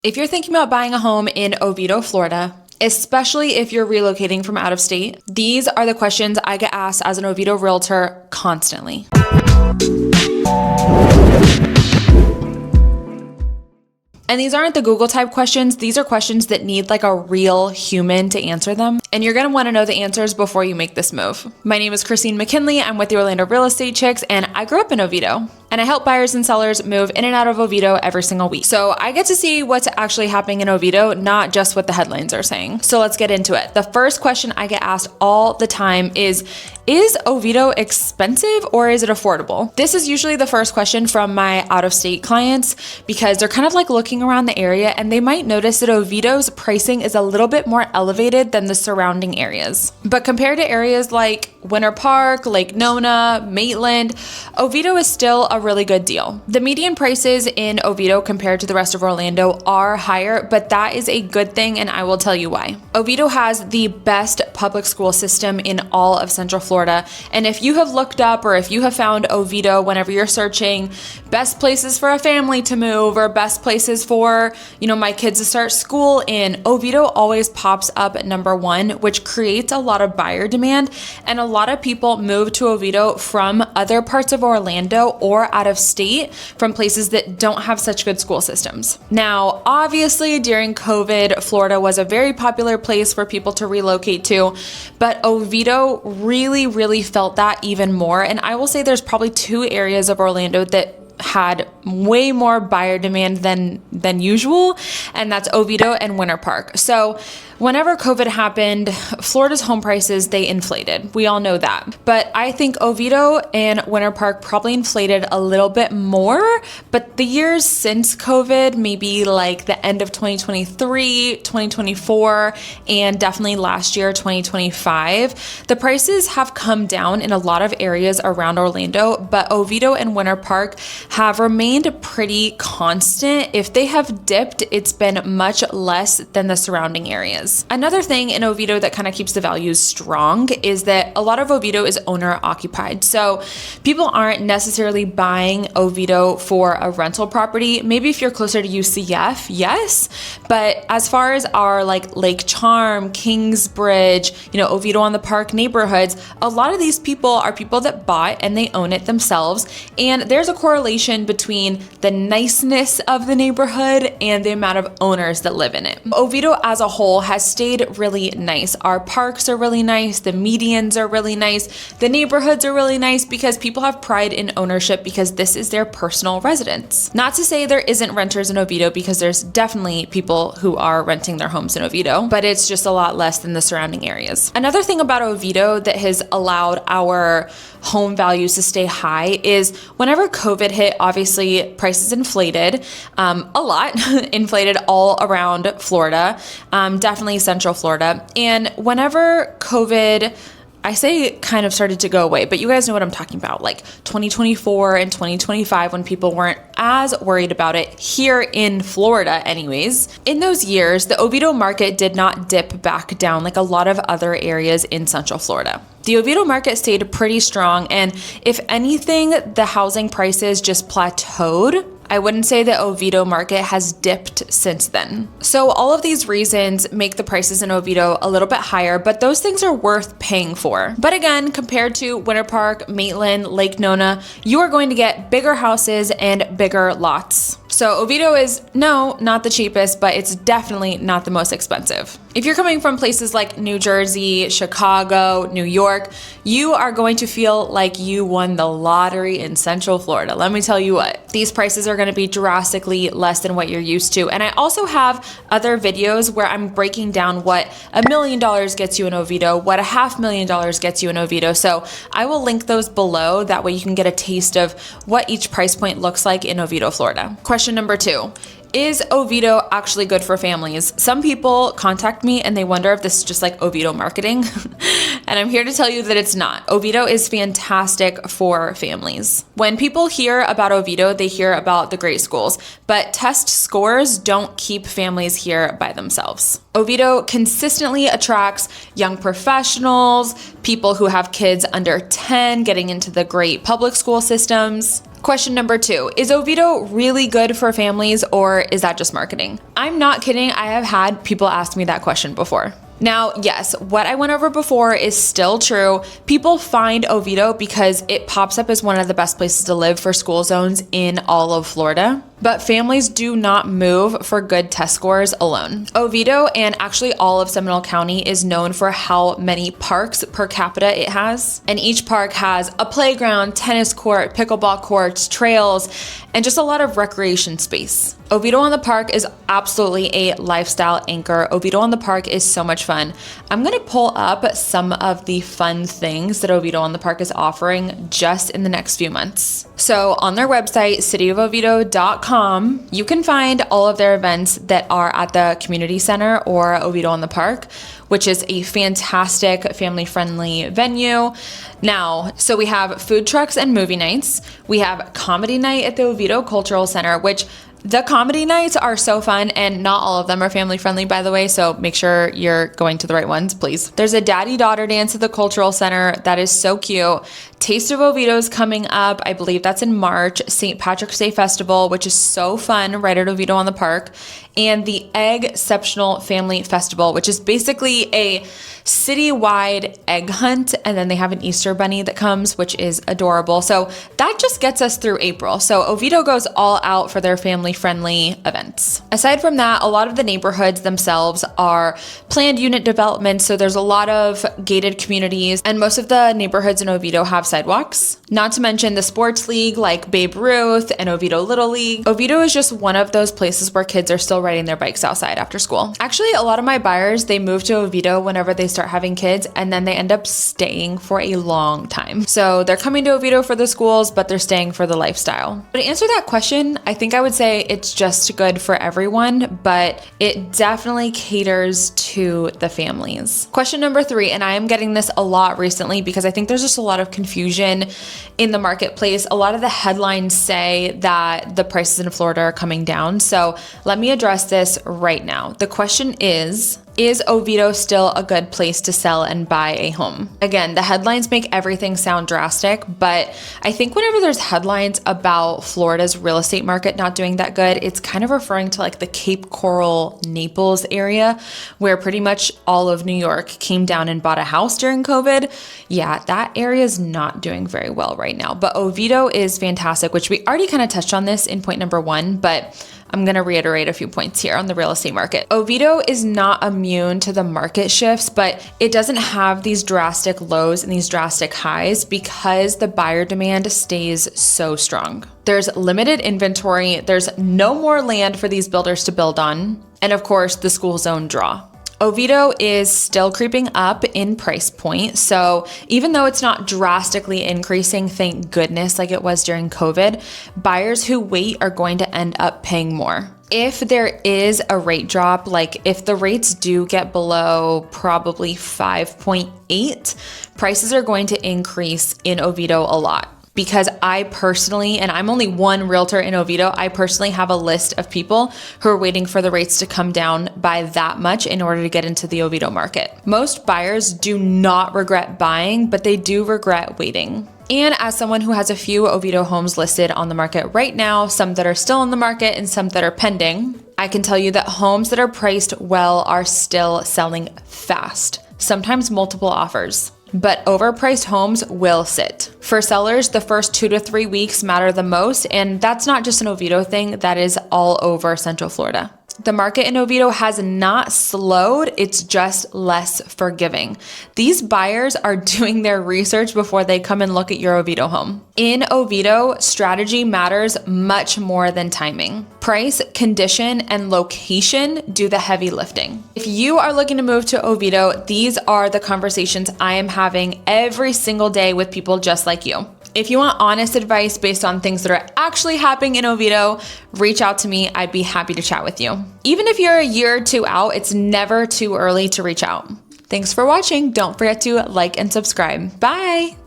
If you're thinking about buying a home in Oviedo, Florida, especially if you're relocating from out of state, these are the questions I get asked as an Oviedo realtor constantly. And these aren't the Google type questions. These are questions that need like a real human to answer them. And you're gonna wanna know the answers before you make this move. My name is Christine McKinley. I'm with the Orlando Real Estate Chicks, and I grew up in Oviedo. And I help buyers and sellers move in and out of Oviedo every single week. So I get to see what's actually happening in Oviedo, not just what the headlines are saying. So let's get into it. The first question I get asked all the time is Oviedo expensive or is it affordable? This is usually the first question from my out-of-state clients because they're kind of like looking around the area and they might notice that Oviedo's pricing is a little bit more elevated than the surrounding areas. But compared to areas like Winter Park, Lake Nona, Maitland, Oviedo is still a really good deal. The median prices in Oviedo compared to the rest of Orlando are higher, but that is a good thing, and I will tell you why. Oviedo has the best public school system in all of Central Florida, and if you have looked up or if you have found Oviedo whenever you're searching best places for a family to move or best places for, my kids to start school in, Oviedo always pops up at number one, which creates a lot of buyer demand, and a lot of people move to Oviedo from other parts of Orlando or out of state from places that don't have such good school systems. Now, obviously during COVID, Florida was a very popular place for people to relocate to, but Oviedo really felt that even more. And I will say there's probably two areas of Orlando that had way more buyer demand than usual, and that's Oviedo and Winter Park. So whenever COVID happened, Florida's home prices, they inflated. We all know that. But I think Oviedo and Winter Park probably inflated a little bit more, but the years since COVID, maybe like the end of 2023, 2024, and definitely last year, 2025, the prices have come down in a lot of areas around Orlando, but Oviedo and Winter Park have remained pretty constant. If they have dipped, it's been much less than the surrounding areas. Another thing in Oviedo that kind of keeps the values strong is that a lot of Oviedo is owner occupied. So people aren't necessarily buying Oviedo for a rental property. Maybe if you're closer to UCF, yes. But as far as our like Lake Charm, Kingsbridge, Oviedo on the Park neighborhoods, a lot of these people are people that bought and they own it themselves. And there's a correlation between the niceness of the neighborhood and the amount of owners that live in it. Oviedo as a whole has stayed really nice. Our parks are really nice. The medians are really nice. The neighborhoods are really nice because people have pride in ownership because this is their personal residence. Not to say there isn't renters in Oviedo because there's definitely people who are renting their homes in Oviedo, but it's just a lot less than the surrounding areas. Another thing about Oviedo that has allowed our home values to stay high is whenever COVID hit, obviously prices inflated a lot, inflated all around Florida, definitely Central Florida. And whenever COVID, I say kind of started to go away, but you guys know what I'm talking about, like 2024 and 2025 when people weren't as worried about it here in Florida anyways. In those years, the Oviedo market did not dip back down like a lot of other areas in Central Florida. The Oviedo market stayed pretty strong, and if anything, the housing prices just plateaued. I wouldn't say the Oviedo market has dipped since then. So all of these reasons make the prices in Oviedo a little bit higher, but those things are worth paying for. But again, compared to Winter Park, Maitland, Lake Nona, you are going to get bigger houses and bigger lots. So Oviedo is, no, not the cheapest, but it's definitely not the most expensive. If you're coming from places like New Jersey, Chicago, New York, you are going to feel like you won the lottery in Central Florida. Let me tell you what, these prices are going to be drastically less than what you're used to. And I also have other videos where I'm breaking down what $1 million gets you in Oviedo, what $500,000 gets you in Oviedo. So I will link those below. That way you can get a taste of what each price point looks like in Oviedo, Florida. Question number 2. Is Oviedo actually good for families? Some people contact me and they wonder if this is just like Oviedo marketing. And I'm here to tell you that it's not. Oviedo is fantastic for families. When people hear about Oviedo, they hear about the great schools, but test scores don't keep families here by themselves. Oviedo consistently attracts young professionals, people who have kids under 10 getting into the great public school systems. Question number 2, is Oviedo really good for families or is that just marketing? I'm not kidding, I have had people ask me that question before. Now, yes, what I went over before is still true. People find Oviedo because it pops up as one of the best places to live for school zones in all of Florida. But families do not move for good test scores alone. Oviedo, and actually all of Seminole County, is known for how many parks per capita it has. And each park has a playground, tennis court, pickleball courts, trails, and just a lot of recreation space. Oviedo on the Park is absolutely a lifestyle anchor. Oviedo on the Park is so much fun. I'm gonna pull up some of the fun things that Oviedo on the Park is offering just in the next few months. So on their website, cityofoviedo.com, you can find all of their events that are at the community center or Oviedo on the Park, which is a fantastic family-friendly venue. Now, so we have food trucks and movie nights. We have comedy night at the Oviedo Cultural Center, which the comedy nights are so fun, and not all of them are family friendly, by the way, so make sure you're going to the right ones, please. There's a daddy-daughter dance at the Cultural Center that is so cute. Taste of Oviedo is coming up. I believe that's in March. St. Patrick's Day Festival, which is so fun, right at Oviedo on the Park. And the Egg-ceptional Family Festival, which is basically a citywide egg hunt, and then they have an Easter bunny that comes, which is adorable. So that just gets us through April. So Oviedo goes all out for their family-friendly events. Aside from that, a lot of the neighborhoods themselves are planned unit development, so there's a lot of gated communities, and most of the neighborhoods in Oviedo have sidewalks. Not to mention the sports league like Babe Ruth and Oviedo Little League. Oviedo is just one of those places where kids are still riding their bikes outside after school. Actually, a lot of my buyers, they move to Oviedo whenever they start having kids, and then they end up staying for a long time. So they're coming to Oviedo for the schools, but they're staying for the lifestyle. But to answer that question, I think I would say it's just good for everyone, but it definitely caters to the families. Question number 3, and I am getting this a lot recently because I think there's just a lot of confusion in the marketplace. A lot of the headlines say that the prices in Florida are coming down. So let me address this right now. The question is Oviedo still a good place to sell and buy a home? Again, the headlines make everything sound drastic, but I think whenever there's headlines about Florida's real estate market not doing that good, it's kind of referring to like the Cape Coral, Naples area, where pretty much all of New York came down and bought a house during COVID. Yeah, that area is not doing very well right now, but Oviedo is fantastic, which we already kind of touched on this in point number 1, but I'm going to reiterate a few points here on the real estate market. Oviedo is not immune to the market shifts, but it doesn't have these drastic lows and these drastic highs because the buyer demand stays so strong. There's limited inventory, there's no more land for these builders to build on, and of course, the school zone draw. Oviedo is still creeping up in price point. So even though it's not drastically increasing, thank goodness, like it was during COVID, buyers who wait are going to end up paying more. If there is a rate drop, like if the rates do get below probably 5.8, prices are going to increase in Oviedo a lot. Because I personally, and I'm only one realtor in Oviedo, I personally have a list of people who are waiting for the rates to come down by that much in order to get into the Oviedo market. Most buyers do not regret buying, but they do regret waiting. And as someone who has a few Oviedo homes listed on the market right now, some that are still on the market and some that are pending, I can tell you that homes that are priced well are still selling fast, sometimes multiple offers. But overpriced homes will sit. For sellers, the first 2 to 3 weeks matter the most, and that's not just an Oviedo thing, that is all over Central Florida. The market in Oviedo has not slowed, it's just less forgiving. These buyers are doing their research before they come and look at your Oviedo home. In Oviedo, strategy matters much more than timing. Price, condition, and location do the heavy lifting. If you are looking to move to Oviedo, these are the conversations I am having every single day with people just like you. If you want honest advice based on things that are actually happening in Oviedo, reach out to me. I'd be happy to chat with you. Even if you're a year or 2 out, it's never too early to reach out. Thanks for watching. Don't forget to like and subscribe. Bye.